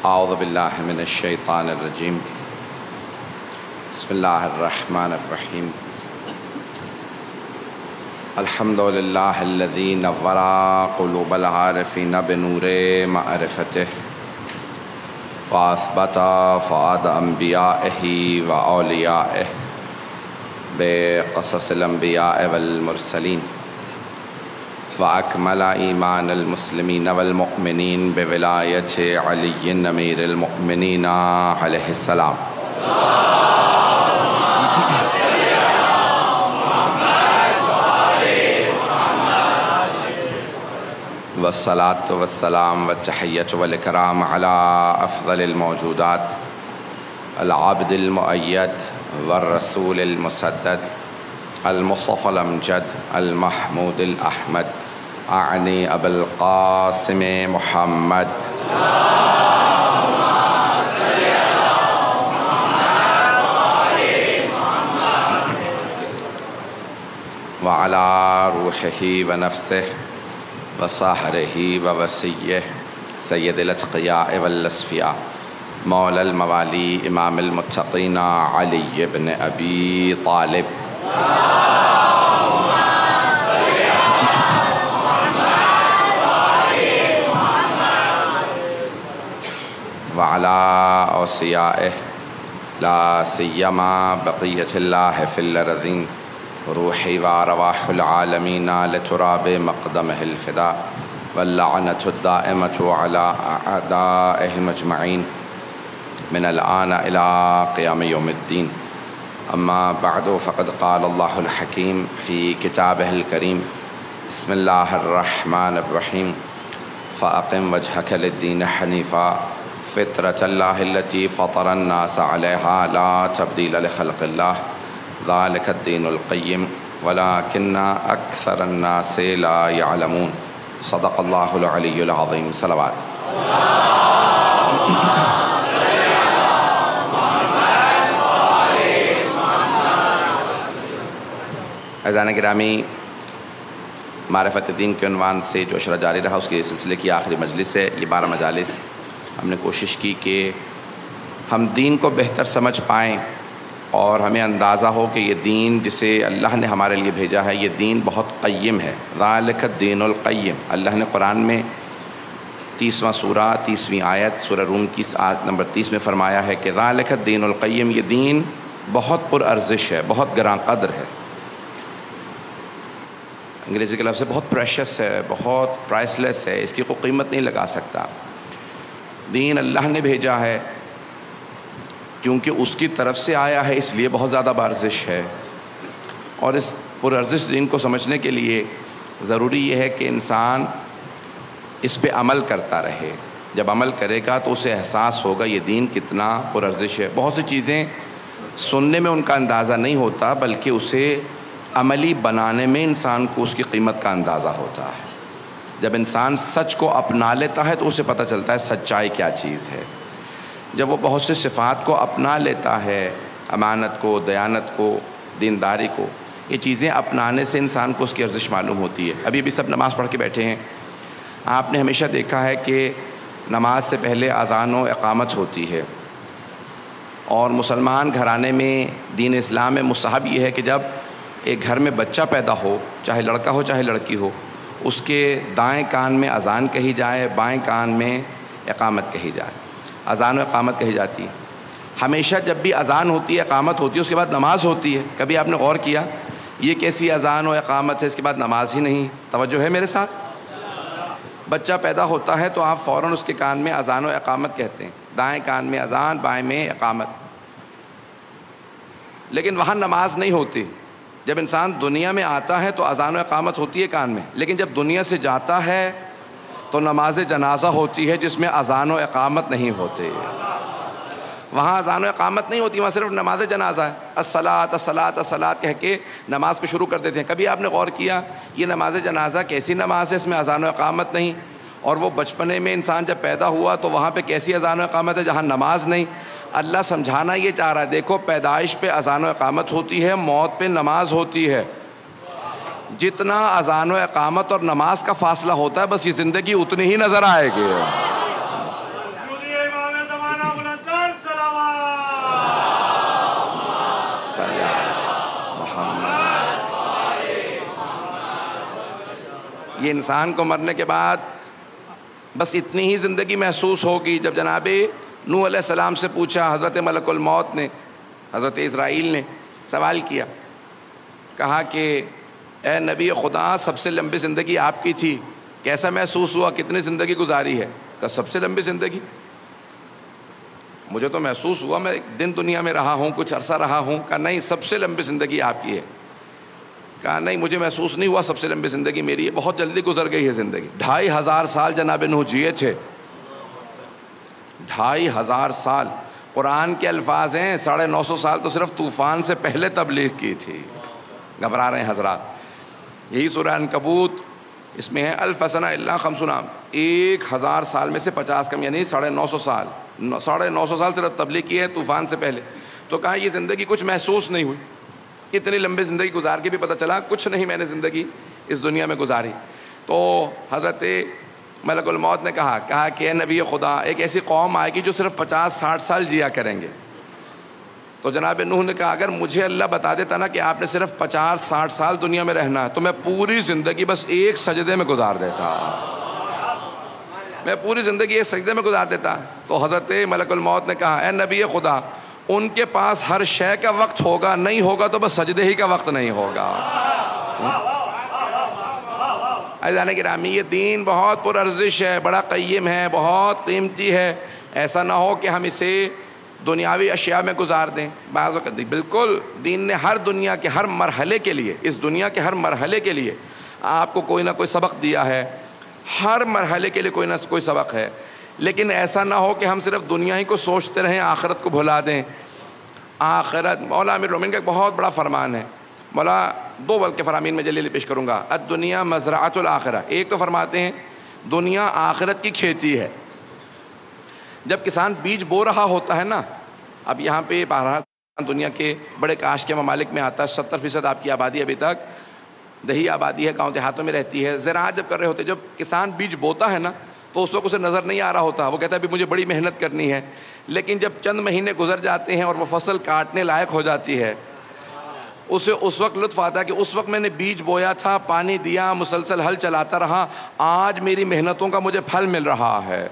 اعوذ باللہ من الشیطان الرجیم بسم اللہ الرحمن الرحیم الحمد للہ الذی نور قلوب العارفین بنور معرفتہ واثبت فؤاد انبیائہ واولیائہ بقصص الانبیاء والمرسلین وأكمل إيمان المسلمين والمؤمنين بولاية علي أمير المؤمنين عليه السلام والصلاة والسلام والتحية والإكرام على أفضل الموجودات العبد المؤيد والرسول المسدد المصطفى الأمجد المحمود الأحمد أعني أبا القاسم محمد وعلى روحه ونفسه وصهره ووصيه سيد الأتقياء والأصفياء مولى الموالي إمام المتقين علي بن أبي طالب وعلى أوصيائه لا سيما بقية الله في الأرضين روحي وأرواح العالمين لتراب مقدمه الفداء واللعنة الدائمة على أعدائهم أجمعين من الآن إلى قيام يوم الدين أما بعد فقد قال الله الحكيم في كتابه الكريم بسم الله الرحمن الرحيم فأقم وجهك للدين حنيفا فطرة الله التي فطر الناس عليها لا تبديل لخلق الله ذلك الدين القيم ولكن أكثر الناس لا يعلمون صدق الله العلي العظيم صلوات عزیزان گرامی، معرفت دین کے عنوان سے جو اشرہ جاری رہا اس کے سلسلے کی آخری مجلس ہے۔ یہ 12 مجالس ہم نے کوشش کی کہ ہم دین کو بہتر سمجھ پائیں اور ہمیں اندازہ ہو کہ یہ دین جسے اللہ نے ہمارے لیے بھیجا ہے یہ دین بہت قیم ہے۔ ذالک الدین القیم، اللہ نے قرآن میں 30واں سورہ 30ویں آیت سورہ روم کی آیت نمبر 30 میں فرمایا ہے کہ ذالک الدین القیم، یہ دین بہت پر ارزش ہے، بہت گراں قدر ہے۔ انگریزی کے لفظ سے بہت پریشس ہے، بہت پرائس لیس ہے، اس کی کوئی قیمت نہیں لگا سکتا۔ دین اللہ نے بھیجا ہے کیونکہ اس کی طرف سے آیا ہے، اس لیے بہت زیادہ بارزش ہے۔ اور اس پرارزش دین کو سمجھنے کے لیے ضروری یہ ہے کہ انسان اس پہ عمل کرتا رہے۔ جب عمل کرے گا تو اسے احساس ہوگا یہ دین کتنا پرارزش ہے۔ بہت سی چیزیں سننے میں ان کا اندازہ نہیں ہوتا، بلکہ اسے عملی بنانے میں انسان کو اس کی قیمت کا اندازہ ہوتا ہے۔ جب انسان سچ کو اپنا لیتا ہے تو اسے پتہ چلتا ہے سچائی کیا چیز ہے۔ جب وہ بہت سے صفات کو اپنا لیتا ہے، امانت کو، دیانت کو، دینداری کو، یہ چیزیں اپنانے سے انسان کو اس کی ارزش معلوم ہوتی ہے۔ ابھی بھی سب نماز پڑھ کے بیٹھے ہیں۔ آپ نے ہمیشہ دیکھا ہے کہ نماز سے پہلے اذان و اقامت ہوتی ہے، اور مسلمان گھرانے میں دین اسلام میں مستحب یہ ہے کہ جب ایک گھر میں بچہ پیدا ہو، چاہے لڑکا ہو چاہے لڑکی ہو، اس کے دائیں کان میں اذان کہی جائے، بائیں کان میں اقامت کہی جائے۔ اذان و اقامت کہی جاتی ہے۔ ہمیشہ جب بھی اذان ہوتی ہے، اقامت ہوتی ہے، اس کے بعد نماز ہوتی ہے۔ کبھی آپ نے غور کیا یہ کیسی اذان و اقامت ہے، اس کے بعد نماز ہی نہیں؟ توجہ ہے میرے ساتھ؟ بچہ پیدا ہوتا ہے تو آپ فوراً اس کے کان میں اذان و اقامت کہتے ہیں، دائیں کان میں اذان، بائیں میں اقامت، لیکن وہاں نماز نہیں ہوتی۔ جب انسان دنیا میں آتا ہے تو اذان و اقامت ہوتی ہے کان میں، لیکن جب دنیا سے جاتا ہے تو نماز جنازہ ہوتی ہے جس میں اذان و اقامت نہیں ہوتے۔ وہاں اذان و اقامت نہیں ہوتی، وہاں صرف نماز جنازہ ہے۔ الصلاۃ الصلاۃ الصلاۃ کہہ کے نماز کو شروع کر دیتے ہیں۔ کبھی آپ نے غور کیا یہ نماز جنازہ کیسی نماز ہے، اس میں اذان و اقامت نہیں؟ اور وہ بچپنے میں انسان جب پیدا ہوا تو وہاں پہ کیسی اذان و اقامت ہے جہاں نماز نہیں؟ اللہ سمجھانا یہ چاہ رہا ہے، دیکھو پیدائش پہ اذان و اقامت ہوتی ہے، موت پہ نماز ہوتی ہے۔ جتنا اذان و اقامت اور نماز کا فاصلہ ہوتا ہے بس یہ زندگی اتنی ہی نظر آئے گی۔ یہ انسان کو مرنے کے بعد بس اتنی ہی زندگی محسوس ہوگی. جب جناب نوح علیہ السلام سے پوچھا حضرت ملک الموت نے, حضرت اسرائیل نے سوال کیا, کہا کہ اے نبی خدا, سب سے لمبی زندگی آپ کی تھی, کیسا محسوس ہوا, کتنی زندگی گزاری ہے؟ کہا سب سے لمبی زندگی. مجھے تو محسوس ہوا میں ایک دن دنیا میں رہا ہوں, کچھ عرصہ رہا ہوں. کہا نہیں, سب سے لمبی زندگی آپ کی ہے. کہا نہیں, مجھے محسوس نہیں ہوا سب سے لمبی زندگی میری ہے, بہت جلدی گزر گئی ہے زندگی. 2500 سال جناب نوح جیے تھے, 2500 سال. قرآن کے الفاظ ہیں 950 سال تو صرف طوفان سے پہلے تبلیغ کی تھی. گھبرا رہے ہیں حضرات. یہی سورہ عنکبوت, اس میں ہے الف سنہ الا 50 عام, 1000 سال میں سے 50 کم, یعنی 950 سال. 950 سال صرف تبلیغ کی ہے طوفان سے پہلے. تو کہا یہ زندگی کچھ محسوس نہیں ہوئی, اتنی لمبی زندگی گزار کے بھی پتہ چلا کچھ نہیں میں نے زندگی اس دنیا میں گزاری. تو حضرت ملک الموت نے کہا کہ اے نبی خدا, ایک ایسی قوم آئے گی جو صرف 50-60 سال جیا کریں گے. تو جناب نوح نے کہا اگر مجھے اللہ بتا دیتا نا کہ آپ نے صرف 50-60 سال دنیا میں رہنا ہے تو میں پوری زندگی بس ایک سجدے میں گزار دیتا, میں پوری زندگی ایک سجدے میں گزار دیتا. تو حضرت ملک الموت نے کہا اے نبی خدا, ان کے پاس ہر شے کا وقت ہوگا, نہیں ہوگا تو بس سجدے ہی کا وقت نہیں ہوگا. عزیزان گرامی, یہ دین بہت پرارزش ہے, بڑا قیم ہے, بہت قیمتی ہے. ایسا نہ ہو کہ ہم اسے دنیاوی اشیاء میں گزار دیں. بعض وقت بالکل دین نے ہر دنیا کے ہر مرحلے کے لیے, اس دنیا کے ہر مرحلے کے لیے آپ کو کوئی نہ کوئی سبق دیا ہے. ہر مرحلے کے لیے کوئی نہ کوئی سبق ہے. لیکن ایسا نہ ہو کہ ہم صرف دنیا ہی کو سوچتے رہیں, آخرت کو بھلا دیں. آخرت, مولا امیر المومنین کا ایک بہت بڑا فرمان ہے. مولا 2 بلکہ فرامین میں جلیل پیش کروں گا. الدنیا مزرعۃ الآخرہ. ایک تو فرماتے ہیں دنیا آخرت کی کھیتی ہے. جب کسان بیج بو رہا ہوتا ہے نا, اب یہاں پہ بہرحال دنیا کے بڑے کاش کے ممالک میں آتا ہے, 70% آپ کی آبادی ابھی تک دیہی آبادی ہے, گاؤں دیہاتوں میں رہتی ہے. زراعت جب کر رہے ہوتے, جب کسان بیج بوتا ہے نا تو اس وقت اسے نظر نہیں آ رہا ہوتا, وہ کہتا ہے ابھی مجھے بڑی محنت کرنی ہے. لیکن جب چند مہینے گزر جاتے ہیں اور وہ فصل کاٹنے لائق ہو جاتی ہے, اسے اس وقت لطف آتا ہے کہ اس وقت میں نے بیج بویا تھا, پانی دیا, مسلسل ہل چلاتا رہا, آج میری محنتوں کا مجھے پھل مل رہا ہے.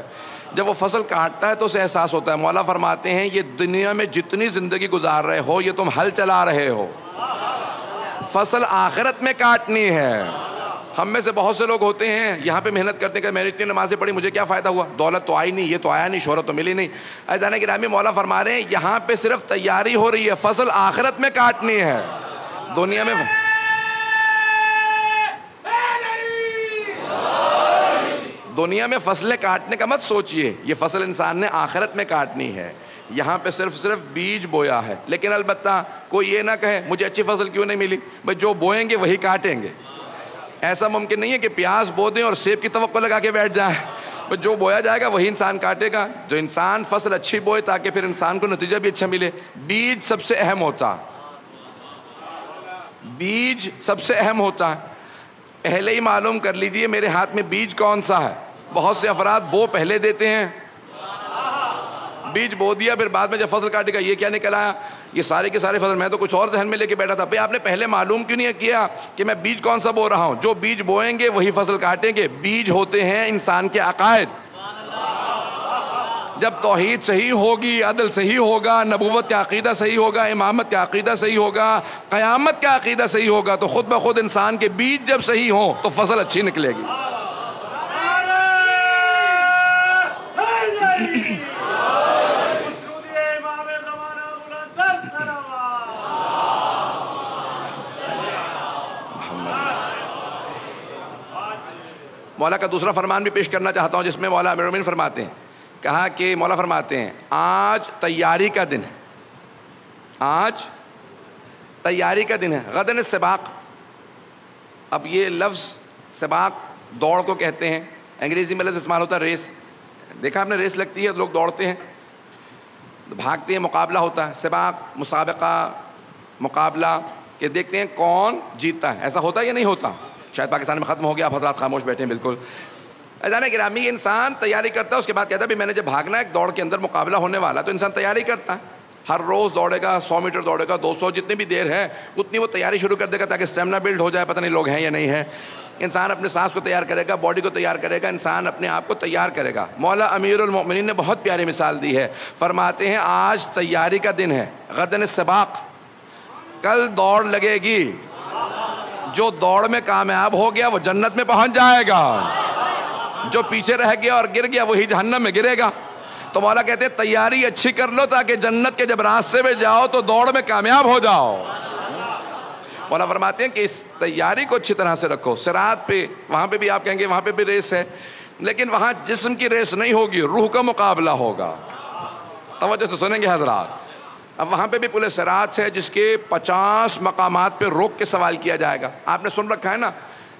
جب وہ فصل کاٹتا ہے تو اسے احساس ہوتا ہے. مولا فرماتے ہیں یہ دنیا میں جتنی زندگی گزار رہے ہو, یہ تم ہل چلا رہے ہو, فصل آخرت میں کاٹنی ہے. ہم میں سے بہت سے لوگ ہوتے ہیں یہاں پہ محنت کرتے ہیں کہ میں نے اتنی نمازیں پڑھی, مجھے کیا فائدہ ہوا, دولت تو آئی نہیں, یہ تو آیا نہیں, شہرت تو ملی نہیں. عزیزان گرامی, مولا فرما رہے ہیں یہاں پہ صرف تیاری ہو رہی ہے, فصل آخرت میں کاٹنی ہے. دنیا میں دنیا میں فصلیں کاٹنے کا مت سوچئے, یہ فصل انسان نے آخرت میں کاٹنی ہے. یہاں پہ صرف بیج بویا ہے. لیکن البتہ کوئی یہ نہ کہے مجھے اچھی فصل کیوں نہیں ملی, بھائی جو بوئیں گے وہی کاٹیں گے. ایسا ممکن نہیں ہے کہ پیاز بو دیں اور سیب کی توقع لگا کے بیٹھ جائیں. بس جو بویا جائے گا وہی انسان کاٹے گا. جو انسان فصل اچھی بوئے تاکہ پھر انسان کو نتیجہ بھی اچھا ملے. بیج سب سے اہم ہوتا, بیج سب سے اہم ہوتا ہے. پہلے ہی معلوم کر لیجئے میرے ہاتھ میں بیج کون سا ہے. بہت سے افراد بو پہلے دیتے ہیں, بیج بو دیا, پھر بعد میں جب فصل کاٹے گا یہ کیا نکل آیا, یہ سارے کے سارے فصل, میں تو کچھ اور ذہن میں لے کے بیٹھا تھا. بھئی آپ نے پہلے معلوم کیوں نہیں کیا کہ میں بیج کون سا بو رہا ہوں. جو بیج بوئیں گے وہی فصل کاٹیں گے. بیج ہوتے ہیں انسان کے عقائد. جب توحید صحیح ہوگی, عدل صحیح ہوگا, نبوت کا عقیدہ صحیح ہوگا, امامت کا عقیدہ صحیح ہوگا, قیامت کا عقیدہ صحیح ہوگا, تو خود بخود انسان کے بیج جب صحیح ہوں تو فصل اچھی نکلے گی. مولا کا دوسرا فرمان بھی پیش کرنا چاہتا ہوں, جس میں مولا امیر المومنین فرماتے ہیں, کہا کہ مولا فرماتے ہیں آج تیاری کا دن ہے, آج تیاری کا دن ہے. غدن السباق. اب یہ لفظ سباق دوڑ کو کہتے ہیں, انگریزی میں لفظ استعمال ہوتا ہے ریس. دیکھا آپ نے, ریس لگتی ہے, لوگ دوڑتے ہیں, بھاگتے ہیں, مقابلہ ہوتا ہے. سباق, مسابقہ, مقابلہ, کہ دیکھتے ہیں کون جیتتا ہے. ایسا ہوتا ہے یا نہیں ہوتا؟ شاید پاکستان میں ختم ہو گیا, آپ حضرات خاموش بیٹھے ہیں. بالکل. عزیزان گرامی, یہ انسان تیاری کرتا ہے, اس کے بعد کہتا ہے بھی میں نے جب بھاگنا ہے, ایک دوڑ کے اندر مقابلہ ہونے والا, تو انسان تیاری کرتا ہے. ہر روز دوڑے گا، 100 میٹر دوڑے گا، 200، جتنی بھی دیر ہے اتنی وہ تیاری شروع کر دے گا تاکہ اسٹیمنا بلڈ ہو جائے. پتہ نہیں لوگ ہیں یا نہیں ہیں. انسان اپنے سانس کو تیار کرے گا، باڈی کو تیار کرے گا، انسان اپنے آپ کو تیار کرے گا. مولا امیر المؤمنین نے بہت پیاری مثال دی ہے. فرماتے ہیں آج تیاری کا دن ہے، غدن السباق، کل دوڑ لگے گی. جو دوڑ میں کامیاب ہو گیا وہ جنت میں پہنچ جائے گا، جو پیچھے رہ گیا اور گر گیا وہی جہنم میں گرے گا. تو مولا کہتے ہیں تیاری اچھی کر لو تاکہ جنت کے جب راستے میں جاؤ تو دوڑ میں کامیاب ہو جاؤ. مولا فرماتے ہیں کہ اس تیاری کو اچھی طرح سے رکھو. صراط پہ وہاں پہ بھی آپ کہیں گے وہاں پہ بھی ریس ہے، لیکن وہاں جسم کی ریس نہیں ہوگی، روح کا مقابلہ ہوگا. توجہ سے سنیں گے حضرات. اب وہاں پہ بھی پل صراط ہے جس کے 50 مقامات پہ روک کے سوال کیا جائے گا. آپ نے سن رکھا ہے نا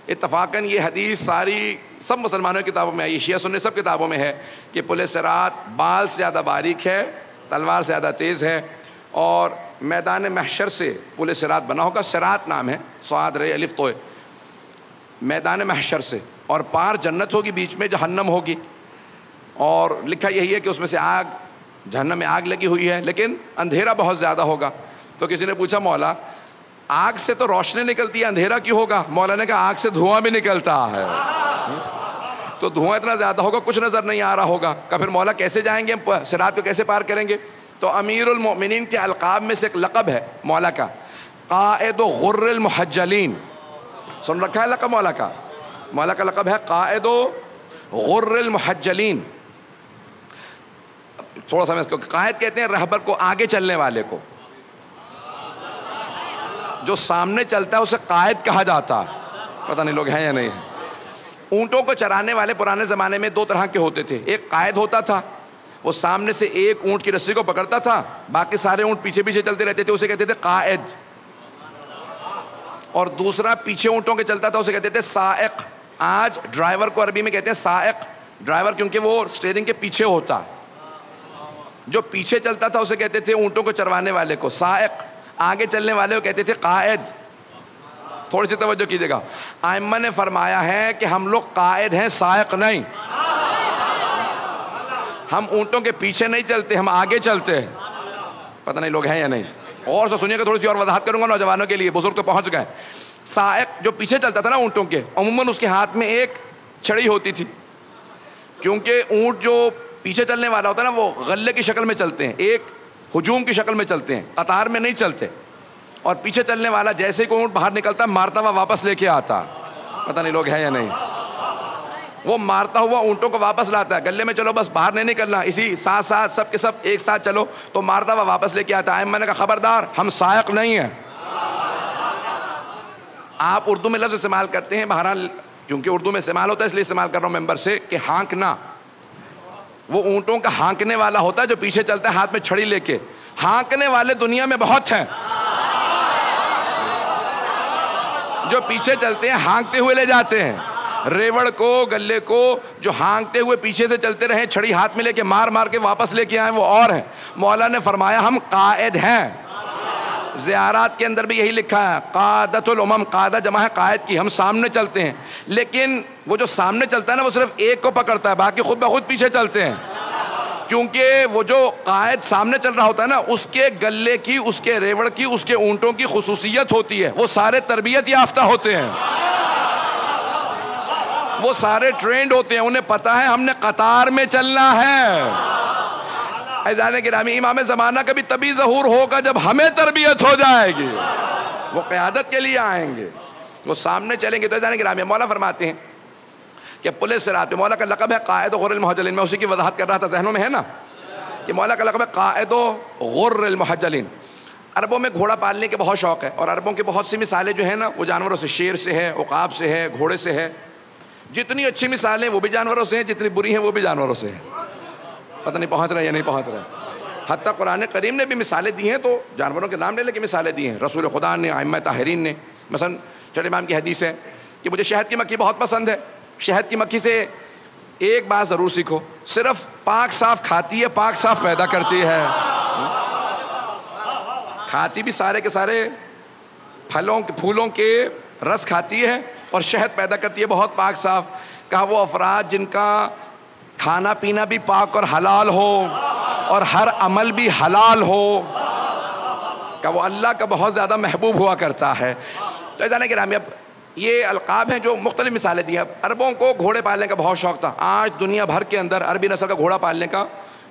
اتفاقاً یہ حدیث ساری سب مسلمانوں کی کتابوں میں ہے، یہ شیعہ سنی سب کتابوں میں ہے کہ پل صراط بال سے زیادہ باریک ہے، تلوار سے زیادہ تیز ہے، اور میدان محشر سے پل صراط بنا ہوگا. صراط نام ہے، صاد رے الف توئے. میدان محشر سے، اور پار جنت ہوگی، بیچ میں جہنم ہوگی، اور لکھا یہی ہے کہ اس میں سے آگ، جہنم میں آگ لگی ہوئی ہے، لیکن اندھیرا بہت زیادہ ہوگا. تو کسی نے پوچھا مولا آگ سے تو روشنی نکلتی ہے، اندھیرا کیوں ہوگا؟ مولا نے کہا آگ سے دھواں بھی نکلتا ہے، تو دھواں اتنا زیادہ ہوگا کچھ نظر نہیں آ رہا ہوگا. کہ پھر مولا کیسے جائیں گے ہم صراط کو، کیسے پار کریں گے؟ تو امیر المؤمنین کے القاب میں سے ایک لقب ہے مولا کا، قائد غر المحجلین. سن رکھا ہے لقب مولا کا؟ مولا کا لقب ہے قائد غر المحجلین. تھوڑا سا میں اس کو قائد کہتے ہیں رہبر کو، آگے چلنے والے کو. جو سامنے چلتا ہے اسے قائد کہا جاتا ہے. پتہ نہیں لوگ ہیں یا نہیں ہیں. اونٹوں کو چرانے والے پرانے زمانے میں 2 طرح کے ہوتے تھے. ایک قائد ہوتا تھا، وہ سامنے سے ایک اونٹ کی رسی کو پکڑتا تھا، باقی سارے اونٹ پیچھے پیچھے چلتے رہتے تھے، اسے کہتے تھے قائد. اور دوسرا پیچھے اونٹوں کے چلتا تھا، اسے کہتے تھے سائق. آج ڈرائیور کو عربی میں کہتے ہیں سائق، ڈرائیور کیونکہ وہ اسٹیئرنگ کے پیچھے ہوتا. جو پیچھے چلتا تھا اسے کہتے تھے اونٹوں کو چروانے والے کو سائق، آگے چلنے والے کو کہتے تھے قائد. تھوڑی سی توجہ کیجیے گا. ائمہ نے فرمایا ہے کہ ہم لوگ قائد ہیں، سائق نہیں. ہم اونٹوں کے پیچھے نہیں چلتے، ہم آگے چلتے ہیں. پتہ نہیں لوگ ہیں یا نہیں. اور سے سنیے گا، تھوڑی سی اور وضاحت کروں گا نوجوانوں کے لیے، بزرگ تو پہنچ گئے. سائق جو پیچھے چلتا تھا نا اونٹوں کے، عموماً اس کے ہاتھ میں ایک چھڑی ہوتی تھی، کیونکہ اونٹ جو پیچھے چلنے والا ہوتا ہے نا وہ غلے کی شکل میں چلتے ہیں، ایک ہجوم کی شکل میں چلتے ہیں، قطار میں نہیں چلتے. اور پیچھے چلنے والا جیسے کوئی اونٹ باہر نکلتا ہے مارتا ہوا واپس لے کے آتا. پتہ نہیں لوگ ہیں یا نہیں. وہ مارتا ہوا اونٹوں کو واپس لاتا ہے. گلے میں چلو بس باہر نہیں نکلنا، اسی ساتھ ساتھ سب کے سب ایک ساتھ چلو، تو مارتا ہوا واپس لے کے آتا ہے. میں نے کہا خبردار، ہم سائق نہیں ہیں. آپ اردو میں لفظ استعمال کرتے ہیں، بہرحال کیونکہ اردو میں استعمال ہوتا ہے اس لیے استعمال کر رہا ہوں ممبر سے، کہ ہانکنا. وہ اونٹوں کا ہانکنے والا ہوتا ہے جو پیچھے چلتا ہے ہاتھ میں چھڑی لے کے. ہانکنے والے دنیا میں بہت ہیں، جو پیچھے چلتے ہیں ہانکتے ہوئے لے جاتے ہیں. ریوڑ کو، گلے کو جو ہانکتے ہوئے پیچھے سے چلتے رہے، چھڑی ہاتھ میں لے کے مار مار کے واپس لے کے آئے، وہ اور ہیں. مولا نے فرمایا ہم قائد ہیں. زیارات کے اندر بھی یہی لکھا ہے، قادۃ الامم، قادہ جمع ہے قائد کی. ہم سامنے چلتے ہیں، لیکن وہ جو سامنے چلتا ہے نا وہ صرف ایک کو پکڑتا ہے، باقی خود بخود پیچھے چلتے ہیں. کیونکہ وہ جو قائد سامنے چل رہا ہوتا ہے نا، اس کے گلے کی، اس کے ریوڑ کی، اس کے اونٹوں کی خصوصیت ہوتی ہے، وہ سارے تربیت یافتہ ہوتے ہیں، وہ سارے ٹرینڈ ہوتے ہیں، انہیں پتہ ہے ہم نے قطار میں چلنا ہے. عزیزان گرامی، امام زمانہ کا بھی تبھی ظہور ہوگا جب ہمیں تربیت ہو جائے گی. وہ قیادت کے لیے آئیں گے، وہ سامنے چلیں گے. تو عزیزان گرامی، مولا فرماتے ہیں کہ پل صراط پہ مولا کا لقب ہے قائد غر المحجلین. میں اسی کی وضاحت کر رہا تھا، ذہنوں میں ہے نا کہ مولا کا لقب ہے قائد غر المحجلین. عربوں میں گھوڑا پالنے کے بہت شوق ہے، اور عربوں کی بہت سی مثالیں جو ہیں نا وہ جانوروں سے، شیر سے ہے، عقاب سے ہے، گھوڑے سے ہے. جتنی اچھی مثالیں وہ بھی جانوروں سے ہیں، جتنی بری ہیں وہ بھی جانوروں سے ہیں. پتہ نہیں پہنچ رہے یا نہیں پہنچ رہے. حتیٰ قرآن کریم نے بھی مثالیں دی ہیں، تو جانوروں کے نام لے لے کے مثالیں دی ہیں. رسول خدا نے، ائمہ طاہرین نے. مثلا چڑھ امام کی حدیث ہے کہ مجھے شہد کی مکھی بہت پسند ہے. شہد کی مکھی سے ایک بات ضرور سیکھو، صرف پاک صاف کھاتی ہے، پاک صاف پیدا کرتی ہے. کھاتی بھی سارے کے سارے پھولوں کے رس کھاتی ہے، اور شہد پیدا کرتی ہے بہت پاک صاف. کہا وہ افراد جن کا کھانا پینا بھی پاک اور حلال ہو، اور ہر عمل بھی حلال ہو، کہ وہ اللہ کا بہت زیادہ محبوب ہوا کرتا ہے. تو ایسا نہیں کہ اب یہ القاب ہیں جو مختلف مثالیں دی ہیں. عربوں کو گھوڑے پالنے کا بہت شوق تھا. آج دنیا بھر کے اندر عربی نسل کا گھوڑا پالنے کا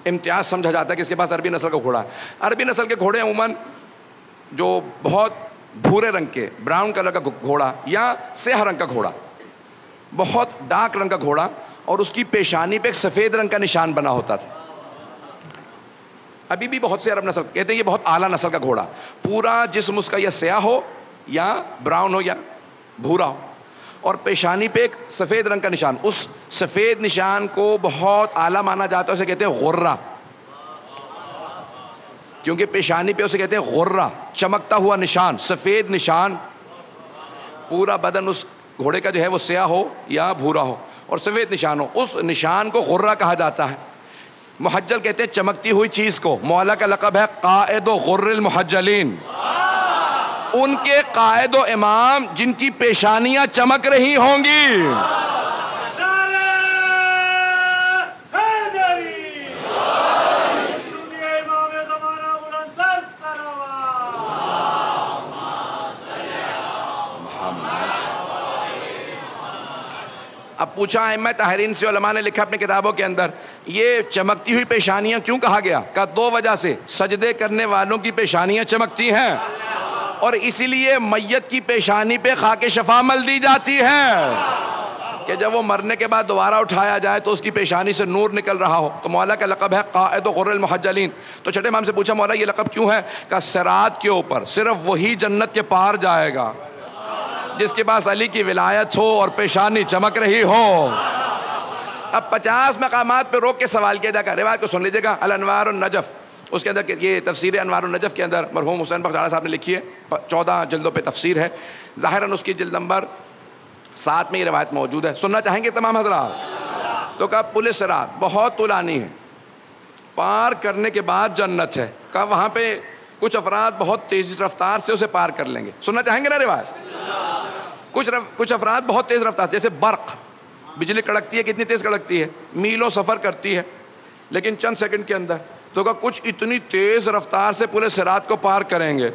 امتیاز سمجھا جاتا ہے کہ اس کے پاس عربی نسل کا گھوڑا ہے. عربی نسل کے گھوڑے عموماً جو بہت بھورے رنگ کے براؤن کلر کا گھوڑا یا سیاہ رنگ کا گھوڑا, بہت ڈارک رنگ کا گھوڑا, اور اس کی پیشانی پہ ایک سفید رنگ کا نشان بنا ہوتا تھا. ابھی بھی بہت سے عرب نسل کہتے ہیں یہ بہت اعلیٰ نسل کا گھوڑا, پورا جسم اس کا یا سیاہ ہو یا براؤن ہو یا بھورا ہو, اور پیشانی پہ ایک سفید رنگ کا نشان. اس سفید نشان کو بہت اعلیٰ مانا جاتا ہے, اسے کہتے ہیں غرہ, کیونکہ پیشانی پہ اسے کہتے ہیں غرہ, چمکتا ہوا نشان, سفید نشان. پورا بدن اس گھوڑے کا جو ہے وہ سیاہ ہو یا بھورا ہو اور سفید نشان ہو, اس نشان کو غرہ کہا جاتا ہے. محجل کہتے ہیں چمکتی ہوئی چیز کو. مولا کا لقب ہے قائد و غر المحجلین, ان کے قائد و امام جن کی پیشانیاں چمک رہی ہوں گی. اب پوچھا ائمہ طاہرین سے, علماء نے لکھا اپنی کتابوں کے اندر, یہ چمکتی ہوئی پیشانیاں کیوں کہا گیا؟ کہ دو وجہ سے. سجدے کرنے والوں کی پیشانیاں چمکتی ہیں, اور اسی لیے میت کی پیشانی پہ خاک شفا مل دی جاتی ہے کہ جب وہ مرنے کے بعد دوبارہ اٹھایا جائے تو اس کی پیشانی سے نور نکل رہا ہو. تو مولا کا لقب ہے قائد و غر المحجلین. تو چھٹے امام سے پوچھا مولا یہ لقب کیوں ہے؟ کہ صراط کے اوپر صرف وہی جنت کے پار جائے گا جس کے پاس علی کی ولایت ہو اور پیشانی چمک رہی ہو. اب 50 مقامات پہ روک کے سوال کیا جائے گا. روایت کو سن لیجیے گا, الانوار النجف, اس کے اندر یہ تفسیر انوار النجف کے اندر مرحوم حسین بخش صاحب نے لکھی ہے, 14 جلدوں پہ تفسیر ہے. ظاہراً اس کی جلد نمبر 7 میں یہ روایت موجود ہے. سننا چاہیں گے تمام حضرات؟ تو کہا پل صراط بہت طولانی ہے, پار کرنے کے بعد جنت ہے. کہا وہاں پہ کچھ افراد بہت تیز رفتار سے اسے پار کر لیں گے. سننا چاہیں گے نا روایت؟ کچھ افراد بہت تیز رفتار, جیسے برق, بجلی کڑکتی ہے, کتنی تیز کڑکتی ہے, میلوں سفر کرتی ہے لیکن چند سیکنڈ کے اندر. تو کہا کچھ اتنی تیز رفتار سے پورے صراط کو پار کریں گے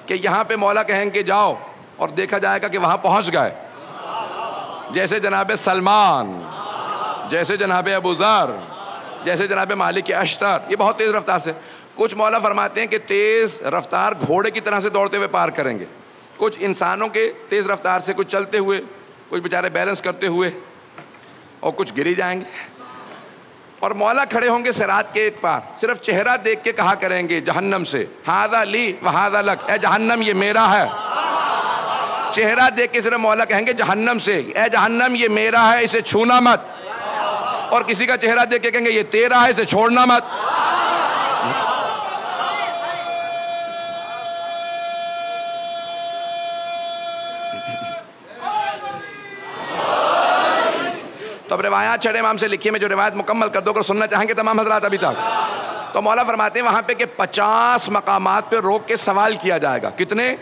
کہ یہاں پہ مولا کہیں گے جاؤ, اور دیکھا جائے گا کہ وہاں پہنچ گئے, جیسے جناب سلمان, جیسے جناب ابو ذر, جیسے جناب مالک اشتر. یہ بہت تیز رفتار سے. کچھ مولا فرماتے ہیں کہ تیز رفتار گھوڑے کی طرح سے دوڑتے ہوئے پار کریں گے, کچھ انسانوں کے تیز رفتار سے, کچھ چلتے ہوئے, کچھ بیچارے بیلنس کرتے ہوئے, اور کچھ گری جائیں گے. اور مولا کھڑے ہوں گے صراط کے ایک پار, صرف چہرہ دیکھ کے کہا کریں گے جہنم سے, ھذا لی و ھذا لک, اے جہنم یہ میرا ہے. چہرہ دیکھ کے صرف مولا کہیں گے جہنم سے, اے جہنم یہ میرا ہے, اسے چھونا مت. اور کسی کا چہرہ دیکھ کے کہیں گے یہ تیرا ہے, اسے چھوڑنا مت. تو اب روایات چھڑے امام سے لکھی ہے, میں جو روایت مکمل کر دو, اگر سننا چاہیں گے تمام حضرات ابھی تک. تو مولا فرماتے ہیں وہاں پہ کہ 50 مقامات پہ روک کے سوال کیا جائے گا. کتنے؟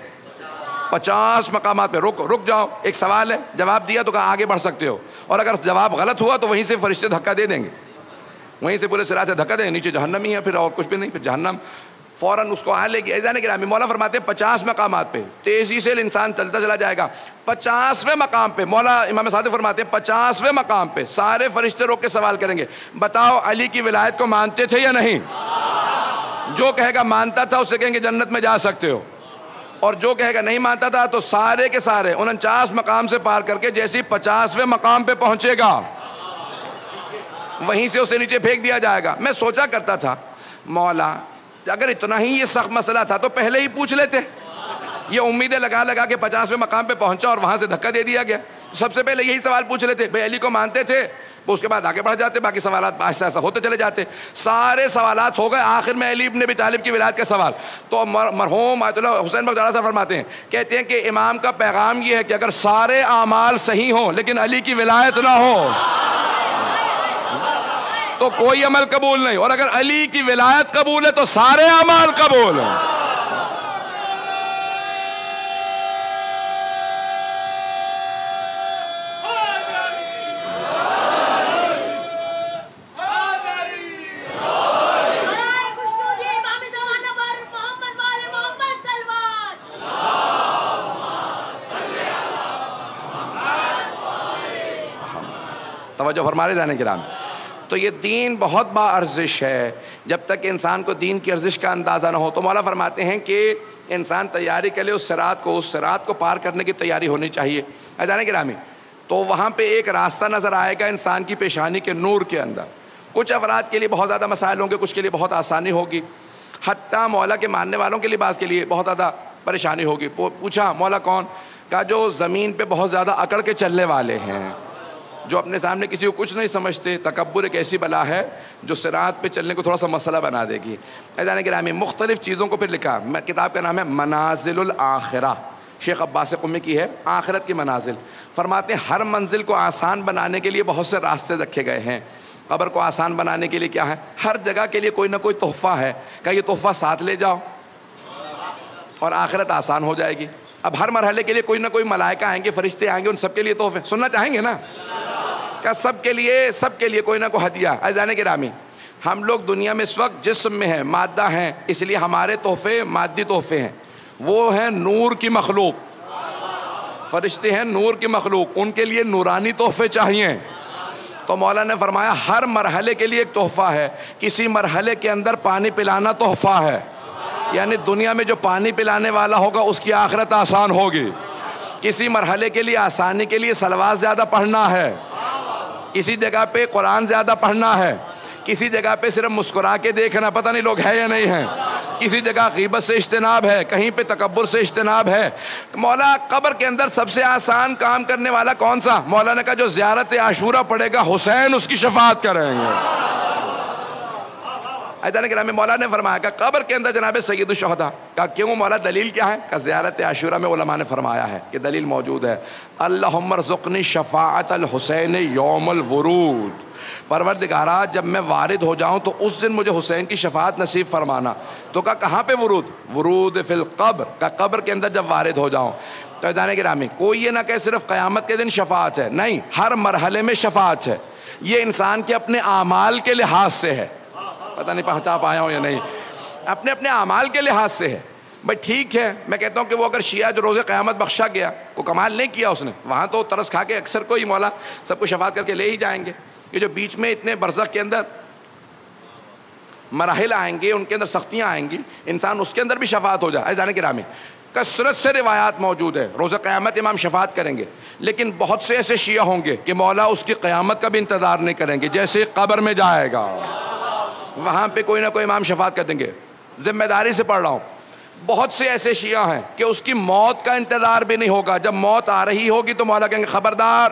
50 مقامات پہ رک جاؤ, ایک سوال ہے, جواب دیا تو کہا آگے بڑھ سکتے ہو, اور اگر جواب غلط ہوا تو وہیں سے فرشتے دھکا دے دیں گے, وہیں سے پورے صراط سے دھکا دیں گے, نیچے جہنم ہی ہے, پھر اور کچھ بھی نہیں, پھر جہنم فوراً اس کو آ لے گی. ایسا نہیں کہ مولا فرماتے ہیں 50 مقامات پہ تیزی سے انسان چلتا چلا جائے گا. 50ویں مقام پہ مولا امام صادق فرماتے ہیں 50ویں مقام پہ سارے فرشتے روک کے سوال کریں گے, بتاؤ علی کی ولایت کو مانتے تھے یا نہیں؟ جو کہے گا مانتا تھا اسے کہیں گے جنت میں جا سکتے ہو, اور جو کہے گا نہیں مانتا تھا تو سارے کے سارے 49 مقام سے پار کر کے جیسے 50ویں مقام پہ پہنچے گا وہیں سے اسے نیچے پھینک دیا جائے گا. میں سوچا کرتا تھا مولا اگر اتنا ہی یہ سخت مسئلہ تھا تو پہلے ہی پوچھ لیتے. یہ امیدیں لگا کے 50ویں مقام پہ پہنچا اور وہاں سے دھکا دے دیا گیا. سب سے پہلے یہی سوال پوچھ لیتے, بھائی علی کو مانتے تھے, اس کے بعد آگے بڑھ جاتے, باقی سوالات ایسا ایسا ہوتے چلے جاتے. سارے سوالات ہو گئے, آخر میں علی ابن ابی طالب کی ولایت کا سوال. تو مرحوم آیت اللہ حسین بخش صاحب فرماتے ہیں, کہتے ہیں کہ امام کا پیغام یہ ہے کہ اگر سارے اعمال صحیح ہوں لیکن علی کی ولایت نہ ہو تو کوئی عمل قبول نہیں, اور اگر علی کی ولایت قبول ہے تو سارے اعمال قبول ہیں. توجہ فرما رہے جانے کرام. تو یہ دین بہت با ارزش ہے. جب تک انسان کو دین کی ارزش کا اندازہ نہ ہو تو مولا فرماتے ہیں کہ انسان تیاری کے لیے اس صراط کو پار کرنے کی تیاری ہونی چاہیے. جانے گرامی, تو وہاں پہ ایک راستہ نظر آئے گا انسان کی پیشانی کے نور کے اندر. کچھ افراد کے لیے بہت زیادہ مسائل ہوں گے, کچھ کے لیے بہت آسانی ہوگی, حتیٰ مولا کے ماننے والوں کے لباس کے لیے بہت زیادہ پریشانی ہوگی. پوچھا مولا کون؟ کہا جو زمین پہ بہت زیادہ اکڑ کے چلنے والے ہیں, جو اپنے سامنے کسی کو کچھ نہیں سمجھتے. تکبر ایک ایسی بلا ہے جو صراط پہ چلنے کو تھوڑا سا مسئلہ بنا دے گی. عزیزان گرامی, مختلف چیزوں کو پھر لکھا. کتاب کا نام ہے منازل الآخرہ, شیخ عباس قمی کی ہے, آخرت کی منازل. فرماتے ہیں ہر منزل کو آسان بنانے کے لیے بہت سے راستے رکھے گئے ہیں. قبر کو آسان بنانے کے لیے کیا ہے؟ ہر جگہ کے لیے کوئی نہ کوئی تحفہ ہے. کہ یہ تحفہ ساتھ لے جاؤ اور آخرت آسان ہو جائے گی. اب ہر مرحلے کے لیے کوئی نہ کوئی ملائکہ آئیں گے, فرشتے آئیں گے, ان سب کے لیے تحفے سننا چاہیں گے نا. کہ سب کے لیے کوئی نہ کوئی ہدیہ. عزیزان گرامی, ہم لوگ دنیا میں اس وقت جسم میں ہیں, مادہ ہیں, اس لیے ہمارے تحفے مادی تحفے ہیں. وہ ہیں نور کی مخلوق, فرشتے ہیں نور کی مخلوق, ان کے لیے نورانی تحفے چاہیے. تو مولا نے فرمایا ہر مرحلے کے لیے ایک تحفہ ہے. کسی مرحلے کے اندر پانی پلانا تحفہ ہے, یعنی دنیا میں جو پانی پلانے والا ہوگا اس کی آخرت آسان ہوگی. کسی مرحلے کے لیے آسانی کے لیے صلوات زیادہ پڑھنا ہے, کسی جگہ پہ قرآن زیادہ پڑھنا ہے, کسی جگہ پہ صرف مسکرا کے دیکھنا, پتہ نہیں لوگ ہے یا نہیں ہیں, کسی جگہ غیبت سے اجتناب ہے, کہیں پہ تکبر سے اجتناب ہے. مولا قبر کے اندر سب سے آسان کام کرنے والا کون سا؟ مولا نے کہا جو زیارت عاشورہ پڑھے گا حسین اس کی شفاعت کریں گے. ایدان کرام, مولا نے فرمایا کہ قبر کے اندر جناب سید الشہداء. کہا کیوں مولا, دلیل کیا ہے؟ کہ زیارت عاشورہ میں علماء نے فرمایا ہے کہ دلیل موجود ہے. اللہم ارزقنی شفاعت الحسین یوم الورود. پروردگارا جب میں وارد ہو جاؤں تو اس دن مجھے حسین کی شفاعت نصیب فرمانا. تو کہا کہاں پہ ورود؟ ورود فی القبر. کہا قبر کے اندر جب وارد ہو جاؤں. تو ایدان گرامی, کوئی یہ نہ کہ صرف قیامت کے دن شفاعت ہے, نہیں, ہر مرحلے میں شفاعت ہے. یہ انسان کے اپنے اعمال کے لحاظ سے ہے. پتہ نہیں پہنچا پایا ہوں یا نہیں, اپنے اپنے اعمال کے لحاظ سے ہے. بھائی ٹھیک ہے, میں کہتا ہوں کہ وہ اگر شیعہ جو روز قیامت بخشا گیا, کو کمال نہیں کیا اس نے, وہاں تو ترس کھا کے اکثر کو ہی مولا سب کو شفاعت کر کے لے ہی جائیں گے. یہ جو بیچ میں اتنے برزخ کے اندر مراحل آئیں گے, ان کے اندر سختیاں آئیں گی, انسان اس کے اندر بھی شفاعت ہو جائے. عزیزان گرامی, کثرت سے روایات موجود ہے, روز قیامت امام شفاعت کریں گے, لیکن بہت سے ایسے شیعہ ہوں گے کہ مولا اس کی قیامت کا بھی انتظار نہیں کریں گے. جیسے قبر میں جائے گا وہاں پہ کوئی نہ کوئی امام شفاعت کر دیں گے. ذمہ داری سے پڑھ رہا ہوں, بہت سے ایسے شیعہ ہیں کہ اس کی موت کا انتظار بھی نہیں ہوگا. جب موت آ رہی ہوگی تو مولا کہیں گے خبردار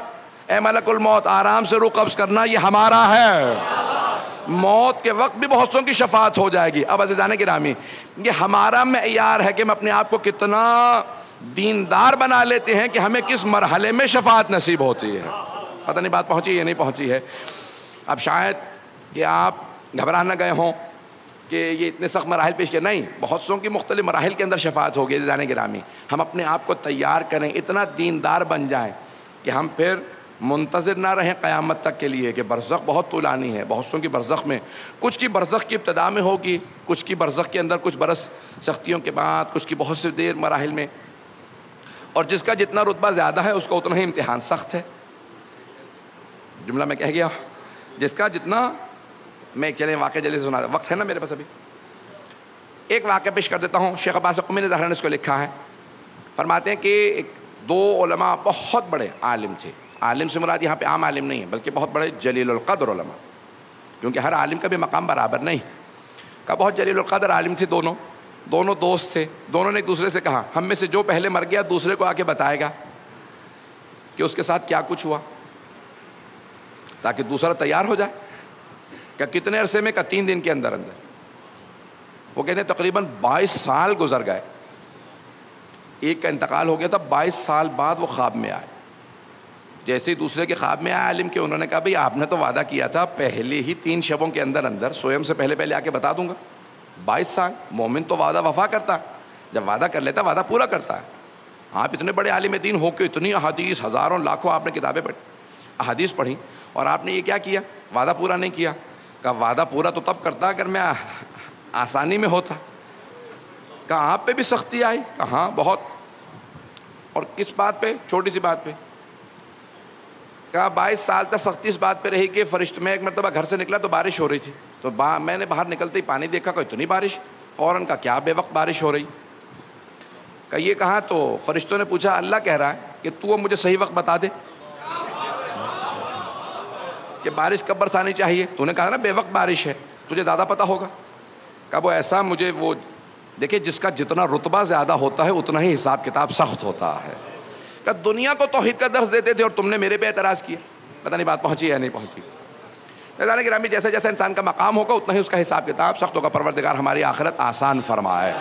اے ملک الموت, آرام سے روح قبض کرنا, یہ ہمارا ہے. موت کے وقت بھی بہت سوں کی شفاعت ہو جائے گی. اب عزیزان گرامی, یہ ہمارا معیار ہے کہ ہم اپنے آپ کو کتنا دیندار بنا لیتے ہیں کہ ہمیں کس مرحلے میں شفاعت نصیب ہوتی ہے. پتہ نہیں بات پہنچی یا نہیں پہنچی ہے. اب شاید کہ آپ گھبرا نہ گئے ہوں کہ یہ اتنے سخت مراحل پیش کیا, نہیں, بہت سوں کی مختلف مراحل کے اندر شفاعت ہوگی. عزیزان گرامی, ہم اپنے آپ کو تیار کریں, اتنا دیندار بن جائیں کہ ہم پھر منتظر نہ رہیں قیامت تک کے لیے کہ برزخ بہت طولانی ہے. بہت سوں کی برزخ میں, کچھ کی برزخ کی ابتدا میں ہوگی, کچھ کی برزخ کے اندر کچھ برس سختیوں کے بعد, کچھ کی بہت سی دیر مراحل میں. اور جس کا جتنا رتبہ زیادہ ہے اس کو اتنا ہی امتحان سخت ہے. جملہ میں کہہ گیا, جس کا جتنا, میں چلیں واقعہ جلدی سنا, وقت ہے نا میرے پاس ابھی, ایک واقعہ پیش کر دیتا ہوں. شیخ عباس قمی نے ظاہراً اس کو لکھا ہے. فرماتے ہیں کہ ایک دو علماء بہت بڑے عالم تھے. عالم سے مراد یہاں پہ عام عالم نہیں ہے, بلکہ بہت بڑے جلیل القدر علماء, کیونکہ ہر عالم کا بھی مقام برابر نہیں. کہ بہت جلیل القدر عالم تھے, دونوں دوست تھے. دونوں نے ایک دوسرے سے کہا ہم میں سے جو پہلے مر گیا دوسرے کو آ کے بتائے گا کہ اس کے ساتھ کیا کچھ ہوا, تاکہ دوسرا تیار ہو جائے. کہ کتنے عرصے میں؟ کہ 3 دن کے اندر. وہ کہتے ہیں تقریباً 22 سال گزر گئے. ایک کا انتقال ہو گیا تھا, 22 سال بعد وہ خواب میں آئے. جیسے ہی دوسرے کے خواب میں آئے عالم کے, انہوں نے کہا بھئی آپ نے تو وعدہ کیا تھا پہلے ہی 3 شبوں کے اندر سوئم سے پہلے آ کے بتا دوں گا. 22 سال, مومن تو وعدہ وفا کرتا ہے, جب وعدہ کر لیتا وعدہ پورا کرتا ہے. آپ اتنے بڑے عالم دین ہو کے اتنی احادیث, ہزاروں لاکھوں آپ نے کتابیں پڑھی, احادیث پڑھی, اور آپ نے یہ کیا کیا, وعدہ پورا نہیں کیا. کہ وعدہ پورا تو تب کرتا اگر میں آسانی میں ہوتا. کہا آپ پہ بھی سختی آئی؟ کہاں بہت. اور کس بات پہ؟ چھوٹی سی بات پہ. کہا 22 سال تک سختی اس بات پہ رہی کہ فرشتوں میں ایک مرتبہ گھر سے نکلا تو بارش ہو رہی تھی، تو میں نے باہر نکلتے ہی پانی دیکھا کہ اتنی بارش، فوراً کا کیا بے وقت بارش ہو رہی، کہ یہ کہاں؟ تو فرشتوں نے پوچھا اللہ کہہ رہا ہے کہ تو مجھے صحیح وقت بتا دے کہ بارش کب برسانی چاہیے، تو نے کہا نا بے وقت بارش ہے، تجھے زیادہ پتہ ہوگا۔ کہا وہ ایسا مجھے وہ دیکھیں جس کا جتنا رتبہ زیادہ ہوتا ہے اتنا ہی حساب کتاب سخت ہوتا ہے۔ کہ دنیا کو توحید کا درس دیتے تھے اور تم نے میرے پہ اعتراض کیا، پتہ نہیں بات پہنچی یا نہیں پہنچی۔ نظرانِ گرامی، جیسا جیسا انسان کا مقام ہوگا اتنا ہی اس کا حساب کتاب سخت ہوگا۔ پروردگار ہماری آخرت آسان فرمائے۔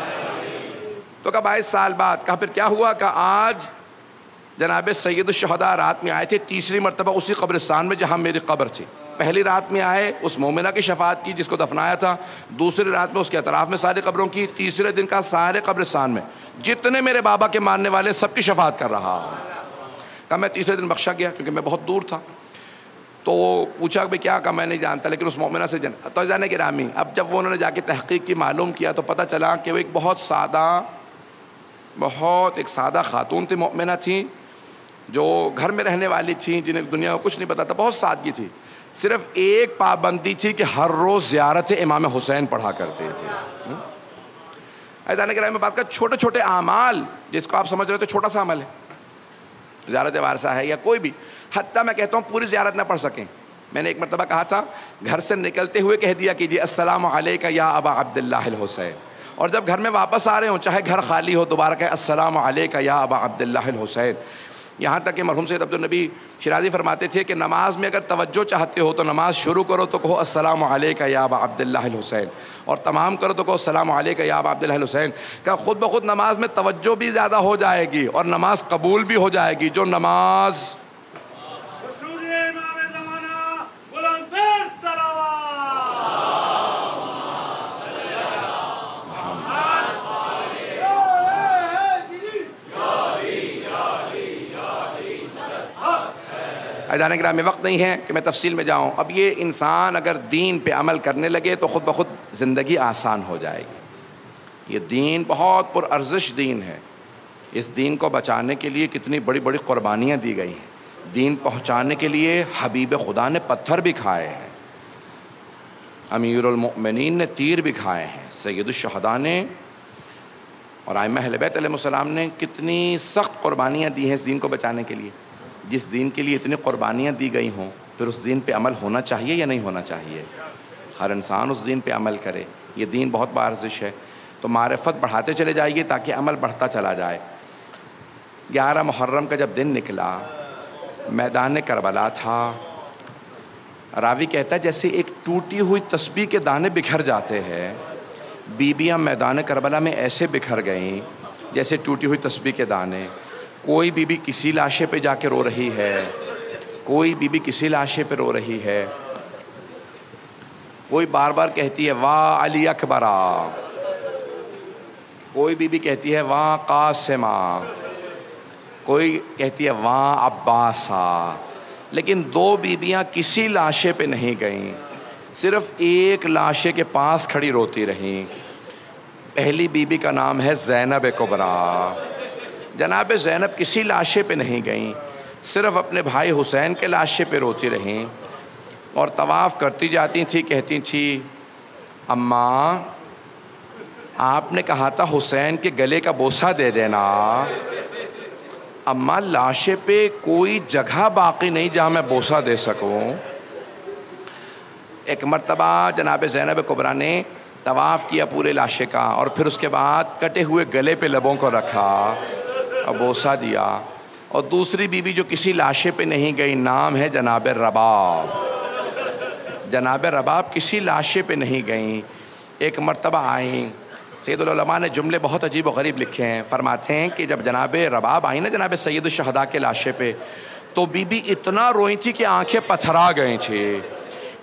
تو کہا 22 سال بعد، کہا پھر کیا ہوا؟ کہ آج جناب سید الشہداء رات میں آئے تھے، تیسری مرتبہ اسی قبرستان میں جہاں میری قبر تھی۔ پہلی رات میں آئے، اس مومنہ کی شفاعت کی جس کو دفنایا تھا، دوسری رات میں اس کے اطراف میں سارے قبروں کی، تیسرے دن کا سارے قبرستان میں جتنے میرے بابا کے ماننے والے سب کی شفاعت کر رہا ہوں۔ کہا میں تیسرے دن بخشا گیا کیونکہ میں بہت دور تھا۔ تو پوچھا کہ کیا؟ کہا میں نہیں جانتا، لیکن اس مومنہ سے تو جانے گرامی اب جب وہ انہوں نے جا کے تحقیق کی، معلوم کیا تو پتہ چلا کہ وہ ایک بہت سادہ خاتون تھی، مومنہ تھیں، جو گھر میں رہنے والی تھیں، جنہیں دنیا کو کچھ نہیں پتا تھا، بہت سادگی تھی۔ صرف ایک پابندی تھی کہ ہر روز زیارت امام حسین پڑھا کرتے تھے۔ ایسا کہ میں بات کر چھوٹے چھوٹے اعمال جس کو آپ سمجھ رہے ہو تو چھوٹا سا عمل ہے، زیارت وارثہ ہے یا کوئی بھی، حتیٰ میں کہتا ہوں پوری زیارت نہ پڑھ سکیں، میں نے ایک مرتبہ کہا تھا گھر سے نکلتے ہوئے کہہ دیا کیجیے السلام علیکہ یا ابا عبداللہ الحسین، اور جب گھر میں واپس آ رہے ہوں چاہے گھر خالی ہو دوبارہ کہے السلام علیکہ یا ابا عبداللہ الحسین۔ یہاں تک کہ مرحوم سید عبدالنبی شیرازی فرماتے تھے کہ نماز میں اگر توجہ چاہتے ہو تو نماز شروع کرو تو کہو السلام علیکہ یا ابا عبداللہ الحسین، اور تمام کرو تو کہو السلام علیکہ یا ابا عبداللہ الحسین۔ کہ خود بخود نماز میں توجہ بھی زیادہ ہو جائے گی اور نماز قبول بھی ہو جائے گی۔ جو نماز جانے گرامی وقت نہیں ہے کہ میں تفصیل میں جاؤں۔ اب یہ انسان اگر دین پہ عمل کرنے لگے تو خود بخود زندگی آسان ہو جائے گی۔ یہ دین بہت پرارزش دین ہے، اس دین کو بچانے کے لیے کتنی بڑی بڑی قربانیاں دی گئی ہیں، دین پہنچانے کے لیے حبیب خدا نے پتھر بھی کھائے ہیں، امیر المؤمنین نے تیر بھی کھائے ہیں، سید الشہداء نے اور ائمہ اہل بیت علیہ السلام نے کتنی سخت قربانیاں دی ہیں اس دین کو بچانے کے لیے۔ جس دین کے لیے اتنی قربانیاں دی گئی ہوں پھر اس دین پہ عمل ہونا چاہیے یا نہیں ہونا چاہیے؟ ہر انسان اس دین پہ عمل کرے، یہ دین بہت بارزش ہے، تو معرفت بڑھاتے چلے جائیے تاکہ عمل بڑھتا چلا جائے۔ 11 محرم کا جب دن نکلا، میدان کربلا تھا، راوی کہتا ہے جیسے ایک ٹوٹی ہوئی تسبیح کے دانے بکھر جاتے ہیں، بیبیاں میدان کربلا میں ایسے بکھر گئیں جیسے ٹوٹی ہوئی تسبیح کے دانے۔ کوئی بی بی کسی لاشے پہ جا کے رو رہی ہے، کوئی بی بی کسی لاشے پہ رو رہی ہے، کوئی بار بار کہتی ہے واہ علی اکبرا، کوئی بی بی کہتی ہے واہ قاسمہ، کوئی کہتی ہے واہ عباسا، لیکن 2 بیبیاں کسی لاشے پہ نہیں گئیں، صرف ایک لاشے کے پاس کھڑی روتی رہیں۔ پہلی بی بی کا نام ہے زینب کبریٰ۔ جناب زینب کسی لاشے پہ نہیں گئیں، صرف اپنے بھائی حسین کے لاشے پہ روتی رہیں اور طواف کرتی جاتی تھیں، کہتی تھیں اماں آپ نے کہا تھا حسین کے گلے کا بوسہ دے دینا، اماں لاشے پہ کوئی جگہ باقی نہیں جہاں میں بوسہ دے سکوں۔ ایک مرتبہ جناب زینب کبریٰ نے طواف کیا پورے لاشے کا اور پھر اس کے بعد کٹے ہوئے گلے پہ لبوں کو رکھا اور بوسہ دیا۔ اور دوسری بیوی جو کسی لاشے پہ نہیں گئی، نام ہے جناب رباب۔ جناب رباب کسی لاشے پہ نہیں گئیں، ایک مرتبہ آئیں۔ سید العلماء نے جملے بہت عجیب و غریب لکھے ہیں، فرماتے ہیں کہ جب جناب رباب آئیں نا جناب سید الشہداء کے لاشے پہ، تو بی بی اتنا روئی تھی کہ آنکھیں پتھرا گئی تھیں۔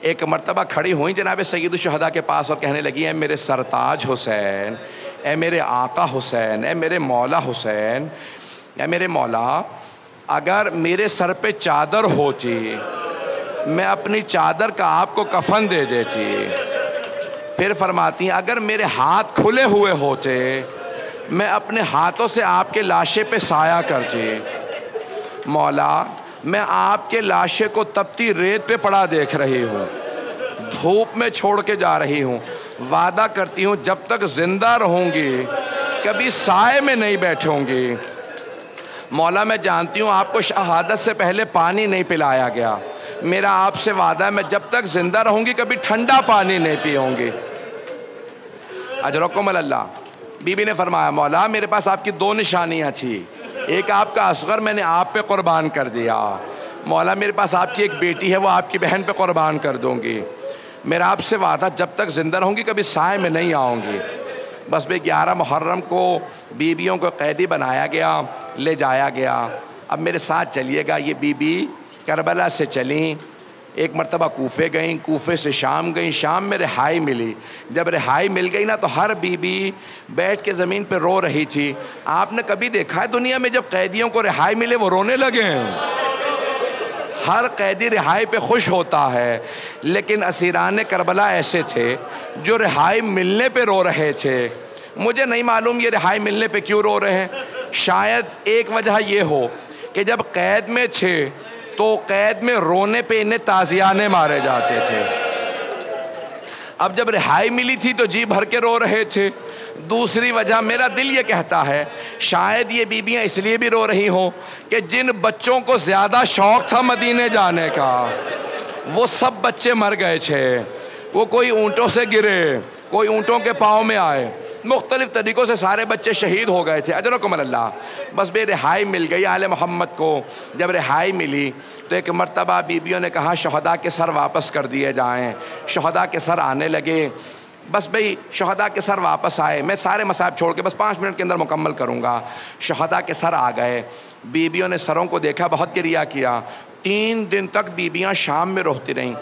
ایک مرتبہ کھڑی ہوئیں جناب سید الشہداء کے پاس اور کہنے لگی اے میرے سرتاج حسین، اے میرے آقا حسین، اے میرے مولا حسین، اے میرے مولا، اگر میرے سر پہ چادر ہوتی میں اپنی چادر کا آپ کو کفن دے دیتی۔ پھر فرماتی ہیں اگر میرے ہاتھ کھلے ہوئے ہوتے میں اپنے ہاتھوں سے آپ کے لاشے پہ سایہ کرتی۔ مولا میں آپ کے لاشے کو تپتی ریت پہ پڑا دیکھ رہی ہوں، دھوپ میں چھوڑ کے جا رہی ہوں، وعدہ کرتی ہوں جب تک زندہ رہوں گی کبھی سائے میں نہیں بیٹھوں گی۔ مولا میں جانتی ہوں آپ کو شہادت سے پہلے پانی نہیں پلایا گیا، میرا آپ سے وعدہ ہے میں جب تک زندہ رہوں گی کبھی ٹھنڈا پانی نہیں پیوں گی۔ اجرکم اللہ۔ بی بی نے فرمایا مولا میرے پاس آپ کی 2 نشانیاں تھی، ایک آپ کا اصغر میں نے آپ پہ قربان کر دیا، مولا میرے پاس آپ کی ایک بیٹی ہے وہ آپ کی بہن پہ قربان کر دوں گی، میرا آپ سے وعدہ جب تک زندہ رہوں گی کبھی سائے میں نہیں آؤں گی۔ بس بے 11 محرم کو بیویوں کو قیدی بنایا گیا، لے جایا گیا۔ اب میرے ساتھ چلیے گا، یہ بی بی کربلا سے چلیں، ایک مرتبہ کوفے گئیں، کوفے سے شام گئیں، شام میں رہائی ملی، جب رہائی مل گئی نا تو ہر بی بی بیٹھ کے زمین پہ رو رہی تھی۔ آپ نے کبھی دیکھا ہے دنیا میں جب قیدیوں کو رہائی ملے وہ رونے لگے ہیں؟ ہر قیدی رہائی پہ خوش ہوتا ہے، لیکن اسیران کربلا ایسے تھے جو رہائی ملنے پہ رو رہے تھے۔ مجھے نہیں معلوم یہ رہائی ملنے پہ کیوں رو رہے ہیں، شاید ایک وجہ یہ ہو کہ جب قید میں تھے تو قید میں رونے پہ انہیں تازیانے مارے جاتے تھے، اب جب رہائی ملی تھی تو جی بھر کے رو رہے تھے۔ دوسری وجہ میرا دل یہ کہتا ہے شاید یہ بیویاں اس لیے بھی رو رہی ہوں کہ جن بچوں کو زیادہ شوق تھا مدینے جانے کا وہ سب بچے مر گئے تھے، وہ کوئی اونٹوں سے گرے، کوئی اونٹوں کے پاؤں میں آئے، مختلف طریقوں سے سارے بچے شہید ہو گئے تھے۔ اجرکم اللہ۔ بس بے رہائی مل گئی آل محمد کو۔ جب رہائی ملی تو ایک مرتبہ بیویوں نے کہا شہداء کے سر واپس کر دیے جائیں، شہداء کے سر آنے لگے۔ بس بھئی شہداء کے سر واپس آئے، میں سارے مصائب چھوڑ کے بس 5 منٹ کے اندر مکمل کروں گا۔ شہداء کے سر آ گئے، بیویوں نے سروں کو دیکھا، بہت گریہ کیا، 3 دن تک بیویاں شام میں روتی رہیں۔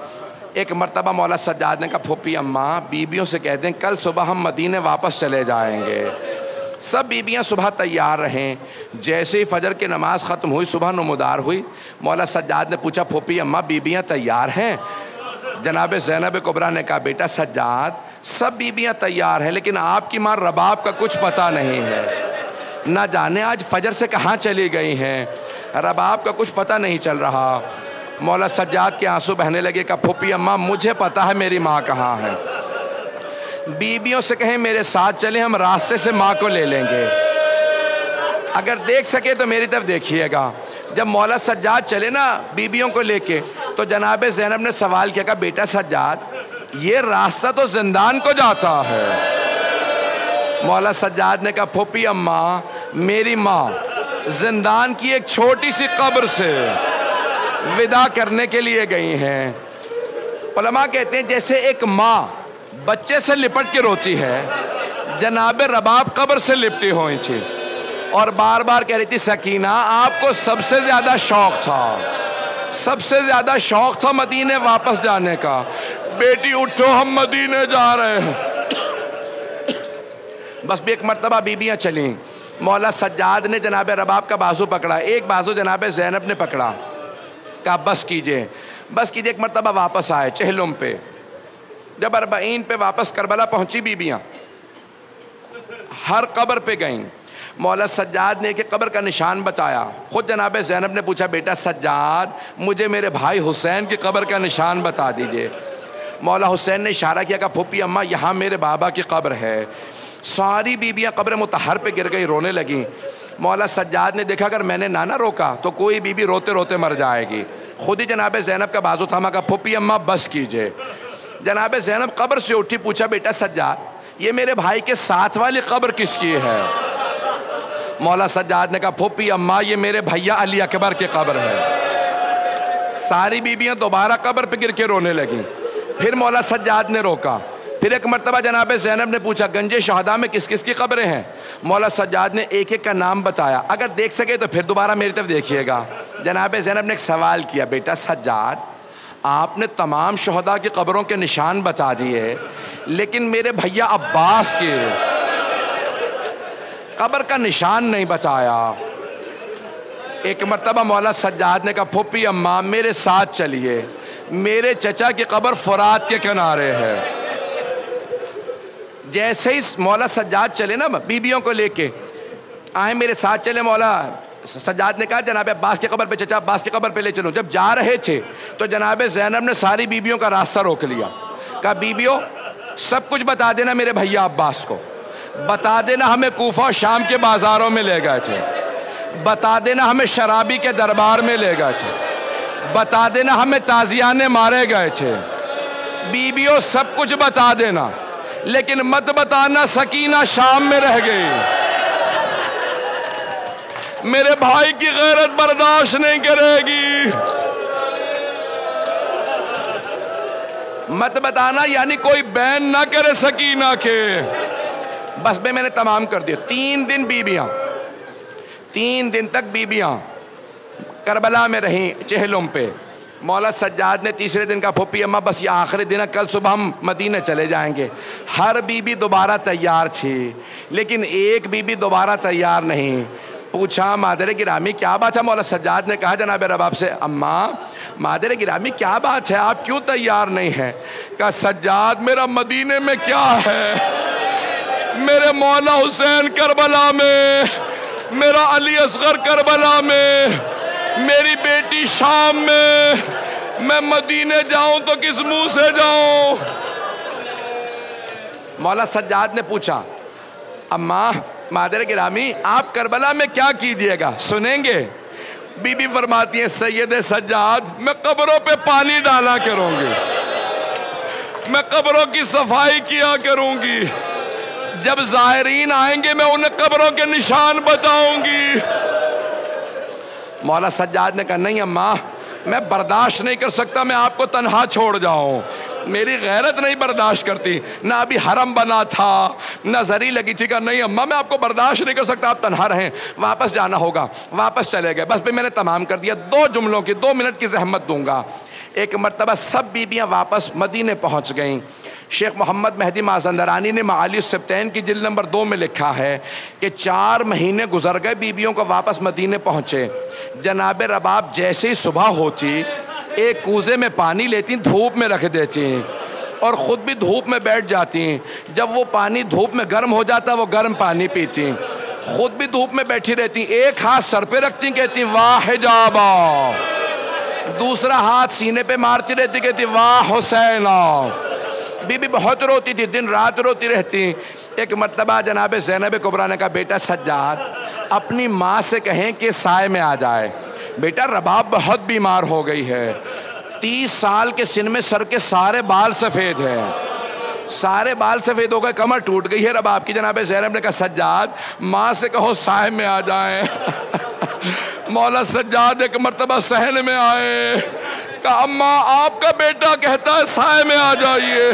ایک مرتبہ مولا سجاد نے کہا پھوپھی اماں بیویوں سے کہہ دیں کل صبح ہم مدینے واپس چلے جائیں گے۔ سب بیویاں صبح تیار رہیں، جیسے ہی فجر کی نماز ختم ہوئی صبح نمودار ہوئی، مولا سجاد نے پوچھا پھوپھی اماں بیویاں تیار ہیں؟ جناب زینب کبریٰ نے کہا بیٹا سجاد سب بیویاں تیار ہیں لیکن آپ کی ماں رباب کا کچھ پتہ نہیں ہے، نہ جانے آج فجر سے کہاں چلی گئی ہیں، رباب کا کچھ پتہ نہیں چل رہا۔ مولا سجاد کے آنسو بہنے لگے کہ پھوپھی اماں مجھے پتہ ہے میری ماں کہاں ہے، بیویوں سے کہیں میرے ساتھ چلیں ہم راستے سے ماں کو لے لیں گے، اگر دیکھ سکے تو میری طرف دیکھیے گا۔ جب مولا سجاد چلے نا بیویوں کو لے کے تو جناب زینب نے سوال کیا کہ بیٹا سجاد یہ راستہ تو زندان کو جاتا ہے۔ مولا سجاد نے کہا پھوپھی اماں میری ماں زندان کی ایک چھوٹی سی قبر سے وداع کرنے کے لیے گئی ہیں۔ علماء کہتے ہیں جیسے ایک ماں بچے سے لپٹ کے روتی ہے، جناب رباب قبر سے لپٹی ہوئی تھی اور بار بار کہہ رہی تھی سکینہ آپ کو سب سے زیادہ شوق تھا، سب سے زیادہ شوق تھا مدینے واپس جانے کا، بیٹی اٹھو ہم مدینے جا رہے ہیں۔ بس بھی ایک مرتبہ بیویاں چلیں، مولا سجاد نے جناب رباب کا بازو پکڑا، ایک بازو جناب زینب نے پکڑا، کہا بس کیجئے بس کیجئے۔ ایک مرتبہ واپس آئے چہلم پہ، جب 40 پہ واپس کربلا پہنچی بیویاں ہر قبر پہ گئیں، مولا سجاد نے ایک قبر کا نشان بتایا، خود جناب زینب نے پوچھا بیٹا سجاد مجھے میرے بھائی حسین کی قبر کا نشان بتا دیجئے۔ مولا حسین نے اشارہ کیا کہ پھوپھی اماں یہاں میرے بابا کی قبر ہے۔ ساری بیویاں قبر مطہر پہ گر گئی، رونے لگیں۔ مولا سجاد نے دیکھا اگر میں نے نہ روکا تو کوئی بیوی روتے روتے مر جائے گی، خود ہی جناب زینب کا بازو تھاما کہا پھوپھی اماں بس کیجئے۔ جناب زینب قبر سے اٹھی، پوچھا بیٹا سجاد یہ میرے بھائی کے ساتھ والی قبر کس کی ہے؟ مولا سجاد نے کہا پھوپھی اماں یہ میرے بھیا علی اکبر کی قبر ہے۔ ساری بیویاں دوبارہ قبر پہ گر کے رونے لگیں، پھر مولا سجاد نے روکا، پھر ایک مرتبہ جناب زینب نے پوچھا گنج شہداء میں کس کس کی قبریں ہیں؟ مولا سجاد نے ایک ایک کا نام بتایا، اگر دیکھ سکے تو پھر دوبارہ میری طرف دیکھیے گا۔ جناب زینب نے ایک سوال کیا بیٹا سجاد آپ نے تمام شہداء کی قبروں کے نشان بتا دیے لیکن میرے بھیا عباس کی قبر کا نشان نہیں بتایا۔ ایک مرتبہ مولا سجاد نے کہا پھوپھی اماں میرے ساتھ چلیے، میرے چچا کی قبر فرات کے کنارے ہے۔ جیسے ہی مولا سجاد چلے نا بیویوں کو لے کے آئے میرے ساتھ چلے، مولا سجاد نے کہا جناب عباس کی قبر پہ چچا عباس کی قبر پہ لے چلو. جب جا رہے تھے تو جناب زینب نے ساری بیبیوں کا راستہ روک لیا. کہا بیبیوں سب کچھ بتا دینا میرے بھیا عباس کو, بتا دینا ہمیں کوفہ اور شام کے بازاروں میں لے گئے تھے, بتا دینا ہمیں شرابی کے دربار میں لے گئے تھے, بتا دینا ہمیں تازیانے مارے گئے تھے. بیبیوں سب کچھ بتا دینا, لیکن مت بتانا سکینہ شام میں رہ گئی. میرے بھائی کی غیرت برداشت نہیں کرے گی. مت بتانا یعنی کوئی بین نہ کرے سکینہ کے. بس میں نے تمام کر دیا. 3 دن بیبیاں, 3 دن تک بیبیاں کربلا میں رہیں چہلم پہ. مولا سجاد نے تیسرے دن کہا پھوپھی اماں بس یہ آخری دن ہے, کل صبح ہم مدینہ چلے جائیں گے. ہر بیوی دوبارہ تیار تھی, لیکن ایک بیوی دوبارہ تیار نہیں. پوچھا مادر گرامی کیا بات ہے؟ مولا سجاد نے کہا جناب رباب سے اماں مادر گرامی کیا بات ہے, آپ کیوں تیار نہیں ہیں؟ کہا سجاد میرا مدینے میں کیا ہے, میرے مولا حسین کربلا میں, میرا علی اصغر کربلا میں, میری بیٹی شام میں, میں مدینے جاؤں تو کس منہ سے جاؤں؟ مولا سجاد نے پوچھا اماں مادر گرامی آپ کربلا میں کیا کیجئے گا, سنیں گے؟ بی بی فرماتی ہیں سید سجاد میں قبروں پہ پانی ڈالا کروں گی, میں قبروں کی صفائی کیا کروں گی, جب زائرین آئیں گے میں انہیں قبروں کے نشان بتاؤں گی. مولا سجاد نے کہا نہیں اماں میں برداشت نہیں کر سکتا میں آپ کو تنہا چھوڑ جاؤں, میری غیرت نہیں برداشت کرتی, نہ ابھی حرم بنا تھا نہ زری لگی تھی. کہا نہیں اماں میں آپ کو برداشت نہیں کر سکتا, آپ تنہا رہیں, واپس جانا ہوگا. واپس چلے گئے. بس بھی میں نے تمام کر دیا. 2 جملوں کی 2 منٹ کی زحمت دوں گا. ایک مرتبہ سب بیبیاں واپس مدینے پہنچ گئیں. شیخ محمد مہدی مازندرانی نے معالی السبتین کی جلد نمبر 2 میں لکھا ہے کہ 4 مہینے گزر گئے بیبیوں کو واپس مدینے پہنچے. جناب رباب جیسے ہی صبح ہوتی ایک کوزے میں پانی لیتی, دھوپ میں رکھ دیتی اور خود بھی دھوپ میں بیٹھ جاتی. جب وہ پانی دھوپ میں گرم ہو جاتا وہ گرم پانی پیتی, خود بھی دھوپ میں بیٹھی رہتی. ایک ہاتھ سر پہ رکھتی کہتی واہ حجابا, دوسرا ہاتھ سینے پہ مارتی رہتی کہتی واہ حسینہ. بی بی بہت روتی تھی, دن رات روتی رہتی. ایک مرتبہ جناب زینب کبریٰ نے کہا بیٹا سجاد اپنی ماں سے کہیں کہ سائے میں آ جائے, بیٹا رباب بہت بیمار ہو گئی ہے, 30 سال کے سن میں سر کے سارے بال سفید ہیں, سارے بال سفید ہو گئے, کمر ٹوٹ گئی ہے رباب کی. جناب زینب نے کہا سجاد ماں سے کہو سائے میں آ جائیں. مولا سجاد ایک مرتبہ صحن میں آئے, کہا اماں آپ کا بیٹا کہتا ہے سائے میں آ جائیے.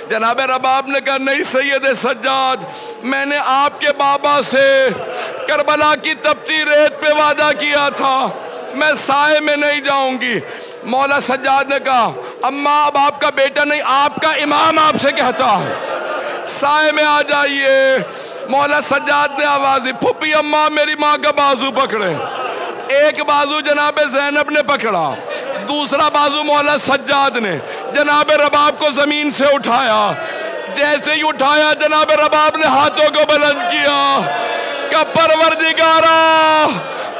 جناب رباب نے کہا نہیں سید سجاد میں نے آپ کے بابا سے کربلا کی تپتی ریت پہ وعدہ کیا تھا, میں سائے میں نہیں جاؤں گی. مولا سجاد نے کہا اماں اب آپ کا بیٹا نہیں آپ کا امام آپ سے کہتا ہے سائے میں آ جائیے. مولا سجاد نے آواز دی پھوپھی اماں میری ماں کا بازو پکڑے. ایک بازو جناب زینب نے پکڑا, دوسرا بازو مولا سجاد نے جناب رباب کو زمین سے اٹھایا. جیسے ہی اٹھایا جناب رباب نے ہاتھوں کو بلند کیا کہ پروردگارا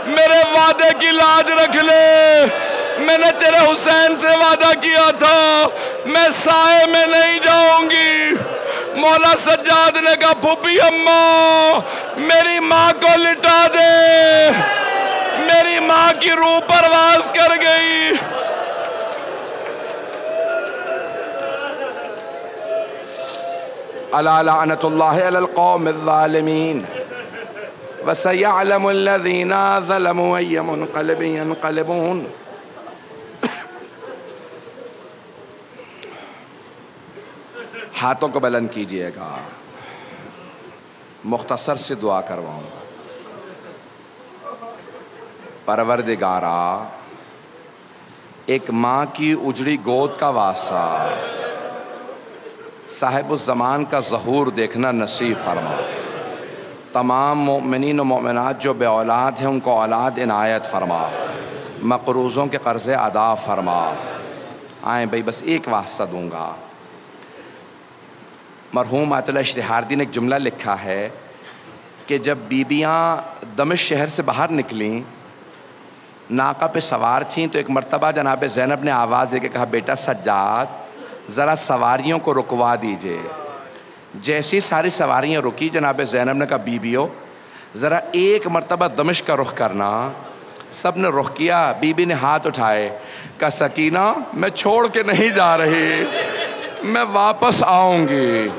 میرے وعدے کی لاج رکھ لے, میں نے تیرے حسین سے وعدہ کیا تھا میں سائے میں نہیں جاؤں گی. مولا سجاد نے کہا پھوپھی اماں میری ماں کو لٹا دے, میری ماں کی روح پرواز کر گئی. الا لعنت اللہ علی القوم الظالمین وسيعلم الذين ظلموا أي منقلب ينقلبون. ہاتھوں کو بلند کیجئے گا, مختصر سے دعا کرواؤں گا. پروردگارا ایک ماں کی اجڑی گود کا واسطہ صاحب الزمان کا ظہور دیکھنا نصیب فرما. تمام مومنین و مومنات جو بے اولاد ہیں ان کو اولاد عنایت فرما, مقروضوں کے قرض ادا فرما. آئیں بھائی بس ایک واسطہ دوں گا. مرحوم آیت اللہ اشتہاردی نے ایک جملہ لکھا ہے کہ جب بیبیاں دمشق شہر سے باہر نکلیں، ناقہ پہ سوار تھیں، تو ایک مرتبہ جناب زینب نے آواز دے کے کہا بیٹا سجاد ذرا سواریوں کو رکوا دیجئے۔ جیسی ساری سواریاں رکی، جناب زینب نے کہا بیبیو ذرا ایک مرتبہ دمشق کا رخ کرنا۔ سب نے رخ کیا، بی بی نے ہاتھ اٹھائے، کہا سکینہ میں چھوڑ کے نہیں جا رہی، میں واپس آؤں گی۔